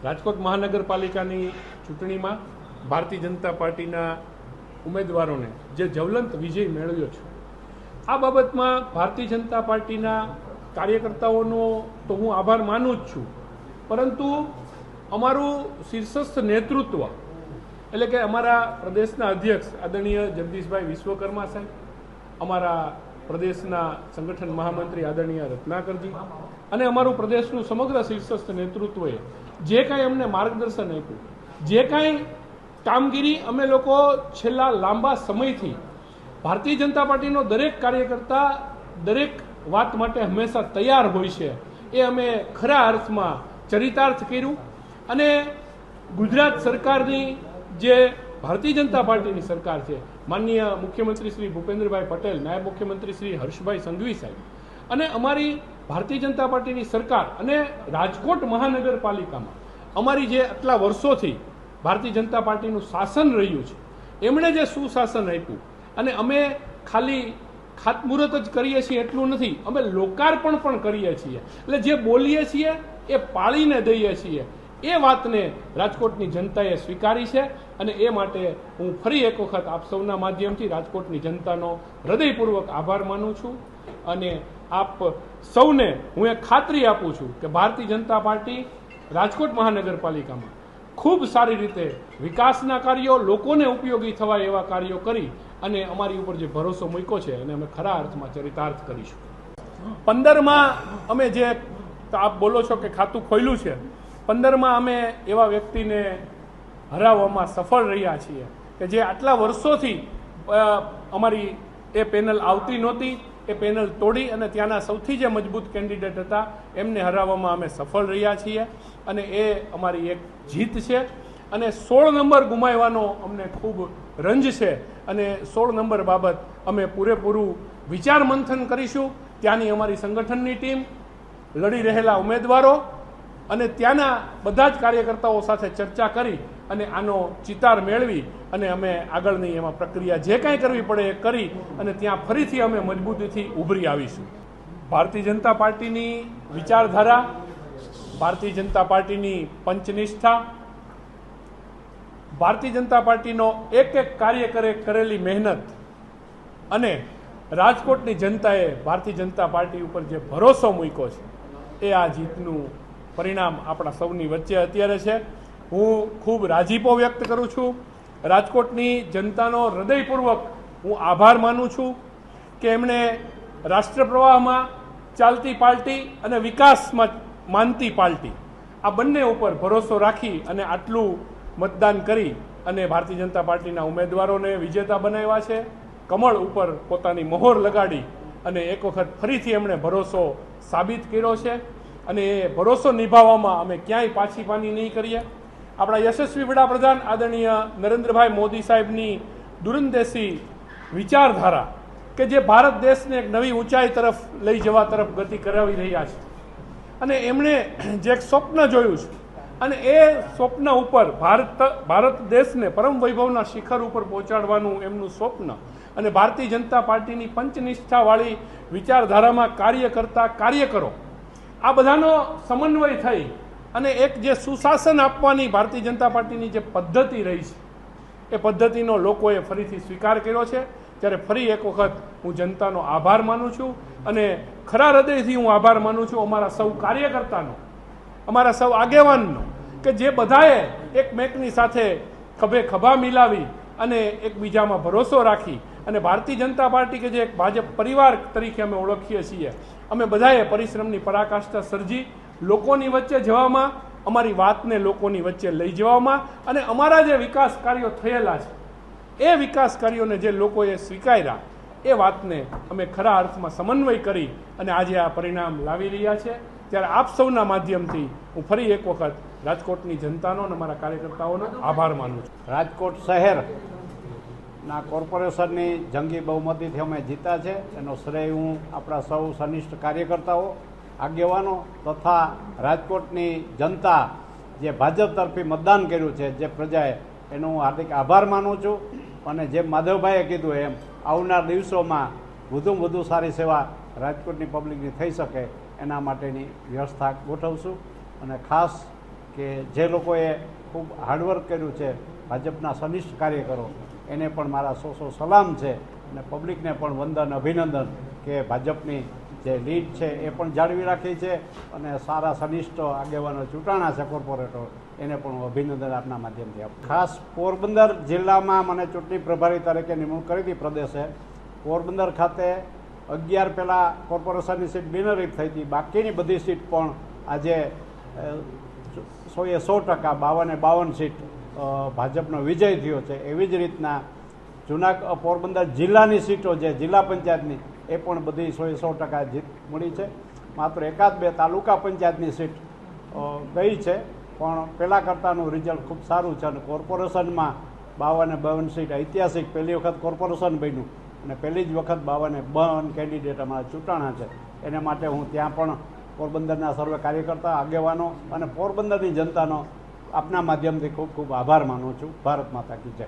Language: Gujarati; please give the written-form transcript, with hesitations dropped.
રાજકોટ મહાનગરપાલિકાની ચૂંટણીમાં ભારતીય જનતા પાર્ટીના ઉમેદવારોને જે જ્વલંત વિજય મેળવ્યો છે, આ બાબતમાં ભારતીય જનતા પાર્ટીના કાર્યકર્તાઓનો તો હું આભાર માનું જ છું, પરંતુ અમારું શીર્ષસ્થ નેતૃત્વ એટલે કે અમારા પ્રદેશના અધ્યક્ષ આદરણીય જગદીશભાઈ વિશ્વકર્મા સાહેબ, અમારા પ્રદેશના સંગઠન મહામંત્રી આદરણીય રત્નાકરજી અને અમારું પ્રદેશનું સમગ્ર શીર્ષસ્થ નેતૃત્વએ જે કાંઈ અમને માર્ગદર્શન આપ્યું, જે કાંઈ કામગીરી અમે લોકો છેલ્લા લાંબા સમયથી ભારતીય જનતા પાર્ટીનો દરેક કાર્યકર્તા દરેક વાત માટે હંમેશા તૈયાર હોય છે, એ અમે ખરા અર્થમાં ચરિતાર્થ કર્યું. અને ગુજરાત સરકારની જે ભારતીય જનતા પાર્ટીની સરકાર છે, માનનીય મુખ્યમંત્રી શ્રી ભૂપેન્દ્રભાઈ પટેલ, નાયબ મુખ્યમંત્રી શ્રી હર્ષભાઈ સંઘવી સાહેબ અને અમારી ભારતીય જનતા પાર્ટીની સરકાર અને રાજકોટ મહાનગરપાલિકામાં અમારી જે આટલા વર્ષોથી ભારતીય જનતા પાર્ટીનું શાસન રહ્યું છે, એમણે જે સુશાસન આપ્યું અને અમે ખાલી ખાતમુહૂર્ત જ કરીએ છીએ એટલું નથી, અમે લોકાર્પણ પણ કરીએ છીએ. એટલે જે બોલીએ છીએ એ પાળીને દઈએ છીએ. એ વાતને રાજકોટની જનતાએ સ્વીકારી છે અને એ માટે હું ફરી એક વખત આપ સૌના માધ્યમથી રાજકોટની જનતાનો હૃદયપૂર્વક આભાર માનું છું. અને આપ સૌને હું એક ખાતરી આપું છું કે ભારતીય જનતા પાર્ટી રાજકોટ મહાનગરપાલિકામાં ખૂબ સારી રીતે વિકાસના કાર્યો, લોકોને ઉપયોગી થવા એવા કાર્યો કરી અને અમારી ઉપર જે ભરોસો મૂક્યો છે એને અમે ખરા અર્થમાં ચરિતાર્થ કરીશું. 15માં અમે જે આપ બોલો છો કે ખાતું ખોલ્યું છે, 15માં અમે એવા વ્યક્તિને હરાવવામાં સફળ રહ્યા છીએ કે જે આટલા વર્ષોથી અમારી એ પેનલ આવતી નહોતી, એ પેનલ તોડી અને ત્યાંના સૌથી જે મજબૂત કેન્ડિડેટ હતા એમને હરાવવામાં અમે સફળ રહ્યા છીએ. અને એ અમારી એક જીત છે. અને 16 નંબર ગુમાવવાનો અમને ખૂબ રંજ છે અને 16 નંબર બાબત અમે પૂરેપૂરું વિચાર મંથન કરીશું. ત્યાંની અમારી સંગઠનની ટીમ, લડી રહેલા ઉમેદવારો અને ત્યાંના બધા જ કાર્યકર્તાઓ સાથે ચર્ચા કરી અને આનો ચિતાર મેળવી અને અમે આગળની એમાં પ્રક્રિયા જે કાંઈ કરવી પડે એ કરી અને ત્યાં ફરીથી અમે મજબૂતીથી ઉભરી આવીશું. ભારતીય જનતા પાર્ટીની વિચારધારા, ભારતીય જનતા પાર્ટીની પંચનિષ્ઠા, ભારતીય જનતા પાર્ટીનો એક એક કાર્યકરે કરેલી મહેનત અને રાજકોટની જનતાએ ભારતીય જનતા પાર્ટી ઉપર જે ભરોસો મૂક્યો છે, એ આ જીતનું પરિણામ આપણા સૌની વચ્ચે અત્યારે છે. હું ખૂબ રાજીપો વ્યક્ત કરું છું. રાજકોટની જનતાનો હૃદયપૂર્વક હું આભાર માનું છું કે એમણે રાષ્ટ્રપ્રવાહમાં ચાલતી પાર્ટી અને વિકાસમાં માનતી પાર્ટી આ બંને ઉપર ભરોસો રાખી અને આટલું મતદાન કરી અને ભારતીય જનતા પાર્ટીના ઉમેદવારોને વિજેતા બનાવ્યા છે. કમળ ઉપર પોતાની મહોર લગાડી અને એક વખત ફરીથી એમણે ભરોસો સાબિત કર્યો છે અને એ ભરોસો નિભાવવામાં અમે ક્યાંય પાછી પાની નહીં કરીએ. આપણા યશસ્વી વડાપ્રધાન આદરણીય નરેન્દ્રભાઈ મોદી સાહેબની દૂરંદેશી વિચારધારા કે જે ભારત દેશને એક નવી ઊંચાઈ તરફ લઈ જવા તરફ ગતિ કરાવી રહ્યા છે અને એમણે જે એક સ્વપ્ન જોયું છે અને એ સ્વપ્ન ઉપર ભારત દેશને પરમ વૈભવના શિખર ઉપર પહોંચાડવાનું એમનું સ્વપ્ન અને ભારતીય જનતા પાર્ટીની પંચનિષ્ઠાવાળી વિચારધારામાં કાર્ય કરતા કાર્યકરો, આ બધાનો સમન્વય થઈ અને એક જે સુશાસન આપવાની ભારતીય જનતા પાર્ટીની જે પદ્ધતિ રહી છે, એ પદ્ધતિનો લોકોએ ફરીથી સ્વીકાર કર્યો છે. ત્યારે ફરી એક વખત હું જનતાનો આભાર માનું છું અને ખરા હૃદયથી હું આભાર માનું છું અમારા સૌ કાર્યકર્તાનો, અમારા સૌ આગેવાનનો કે જે બધાએ એકમેકની સાથે ખભે ખભા મિલાવી અને એકબીજામાં ભરોસો રાખી અને ભારતીય જનતા પાર્ટી કે જે એક ભાજપ પરિવાર તરીકે અમે ઓળખીએ છીએ, અમે બધાએ પરિશ્રમની પરાકાષ્ઠા સર્જી લોકોની વચ્ચે જવામાં, અમારી વાતને લોકોની વચ્ચે લઈ જવામાં અને અમારા જે વિકાસ કાર્યો થયેલા છે એ વિકાસ કાર્યોને જે લોકોએ સ્વીકાર્યા એ વાતને અમે ખરા અર્થમાં સમન્વય કરી અને આજે આ પરિણામ લાવી રહ્યા છે. ત્યારે આપ સૌના માધ્યમથી હું ફરી એક વખત રાજકોટની જનતાનો અને અમારા કાર્યકર્તાઓનો આભાર માનું છું. રાજકોટ શહેરના કોર્પોરેશનની જંગી બહુમતીથી અમે જીતા છે, એનો શ્રેય હું આપણા સૌ સનિષ્ઠ કાર્યકર્તાઓ, આગેવાનો તથા રાજકોટની જનતા જે ભાજપ તરફી મતદાન કર્યું છે જે પ્રજાએ, એનો હું હાર્દિક આભાર માનું છું. અને જેમ માધવભાઈએ કીધું એમ આવનાર દિવસોમાં વધુમાં વધુ સારી સેવા રાજકોટની પબ્લિકની થઈ શકે એના માટેની વ્યવસ્થા ગોઠવશું. અને ખાસ કે જે લોકોએ ખૂબ હાર્ડવર્ક કર્યું છે, ભાજપના સનિષ્ઠ કાર્યકરો, એને પણ મારા સો સલામ છે અને પબ્લિકને પણ વંદન અભિનંદન કે ભાજપની જે લીડ છે એ પણ જાળવી રાખી છે અને સારા સનિષ્ઠ આગેવાનો ચૂંટાણા છે કોર્પોરેટર, એને પણ હું અભિનંદન આપના માધ્યમથી આપું. ખાસ પોરબંદર જિલ્લામાં મને ચૂંટણી પ્રભારી તરીકે નિમણૂક કરી હતી પ્રદેશે. પોરબંદર ખાતે 11 પહેલાં કોર્પોરેશનની સીટ બિનહરીફ થઈ હતી, બાકીની બધી સીટ પણ આજે 100% 52 સીટ ભાજપનો વિજય થયો છે. એવી જ રીતના પોરબંદર જિલ્લાની સીટો જે જિલ્લા પંચાયતની એ પણ બધી 100% જીત મળી છે. માત્ર 1-2 તાલુકા પંચાયતની સીટ ગઈ છે, પણ પહેલાં કરતાંનું રિઝલ્ટ ખૂબ સારું છે અને કોર્પોરેશનમાં 52 સીટ ઐતિહાસિક પહેલી વખત કોર્પોરેશન બન્યું અને પહેલી જ વખત 52 કેન્ડિડેટ અમારા ચૂંટાણા છે. એને માટે હું ત્યાં પણ પોરબંદરના સર્વે કાર્યકર્તા, આગેવાનો અને પોરબંદરની જનતાનો આપના માધ્યમથી ખૂબ ખૂબ આભાર માનું છું. ભારત માતા કી જય.